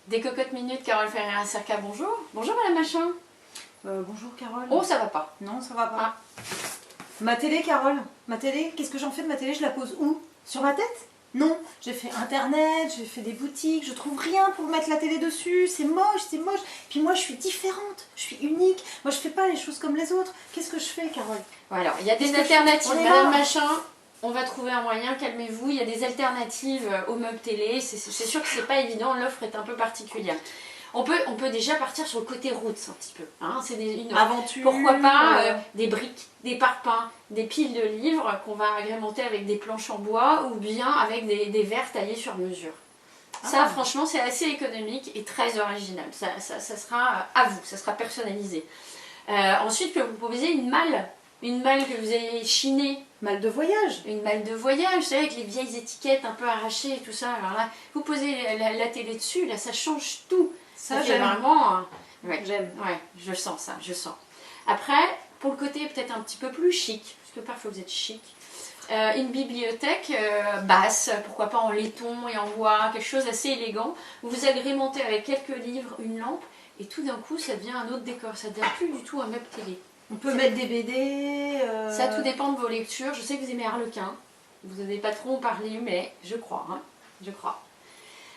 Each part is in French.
Des cocottes minutes, Carole Ferreira-Cerca, bonjour. Bonjour Madame Machin. Bonjour Carole. Oh, ça va pas. Non, ça va pas. Ma télé, Carole. Ma télé, qu'est-ce que j'en fais de ma télé? Je la pose où? Sur ma tête? Non. J'ai fait internet, j'ai fait des boutiques, je trouve rien pour mettre la télé dessus. C'est moche, c'est moche. Puis moi, je suis différente, je suis unique. Moi, je fais pas les choses comme les autres. Qu'est-ce que je fais, Carole? Bon, alors, il y a des alternatives. Madame Machin, on va trouver un moyen, calmez-vous. Il y a des alternatives aux meubles télé. C'est sûr que c'est pas évident, l'offre est un peu particulière. On peut déjà partir sur le côté roots un petit peu. Hein. C'est une aventure. Pourquoi pas des briques, des parpaings, des piles de livres qu'on va agrémenter avec des planches en bois ou bien avec des verres taillés sur mesure. Ça, franchement, c'est assez économique et très original. Ça sera à vous, ça sera personnalisé. Ensuite, je peux vous proposer une malle. Une malle que vous avez chinée. Malle de voyage. Une malle de voyage, vous savez, avec les vieilles étiquettes un peu arrachées et tout ça. Alors là, vous posez la télé dessus, là, ça change tout. Ça fait vraiment... Ouais, j'aime. Ouais, je sens ça, je sens. Après, pour le côté peut-être un petit peu plus chic, parce que parfois vous êtes chic, une bibliothèque basse, pourquoi pas en laiton et en bois, quelque chose d'assez élégant. Vous agrémentez avec quelques livres, une lampe, et tout d'un coup, ça devient un autre décor. Ça devient plus du tout un meuble télé. On peut mettre des BD. Ça, tout dépend de vos lectures. Je sais que vous aimez Harlequin. Vous n'avez pas trop en parlé, mais je crois. Hein, je crois.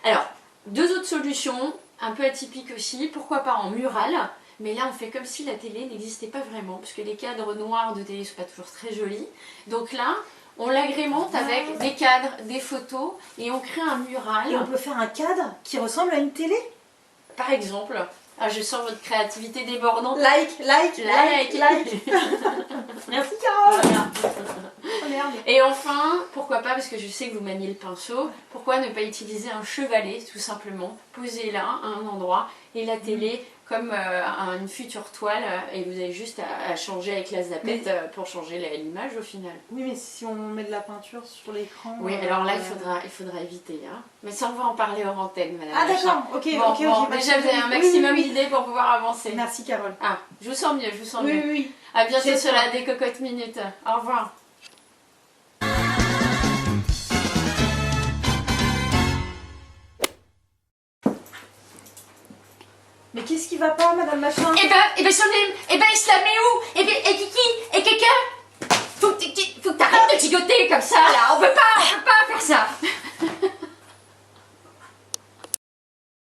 Alors, deux autres solutions, un peu atypiques aussi. Pourquoi pas en mural? Mais là, on fait comme si la télé n'existait pas vraiment, parce que les cadres noirs de télé ne sont pas toujours très jolis. Donc là, on l'agrémente avec des cadres, des photos, et on crée un mural. Et on peut faire un cadre qui ressemble à une télé? Par exemple. Ah, je sens votre créativité débordante. Like. Merci Carole. Oh, merde. Et enfin, pourquoi pas, parce que je sais que vous maniez le pinceau, pourquoi ne pas utiliser un chevalet, tout simplement, posé là, à un endroit, et la télé comme une future toile, et vous avez juste à changer avec la zapette pour changer l'image au final. Oui, mais si on met de la peinture sur l'écran... Oui, alors là, il faudra éviter. Hein. Mais ça, on va en parler hors antenne, madame. Ah d'accord, ok. Déjà, vous avez un maximum d'idées pour pouvoir avancer. Merci Carole. Ah, je vous sens mieux, je vous sens mieux. Oui. À bientôt sur la des cocottes minutes. Au revoir. Mais qu'est-ce qui va pas, madame Machin? Eh ben, il se la met où? Et Kiki? Et quelqu'un? Faut que t'arrêtes de gigoter comme ça, là. On peut pas faire ça.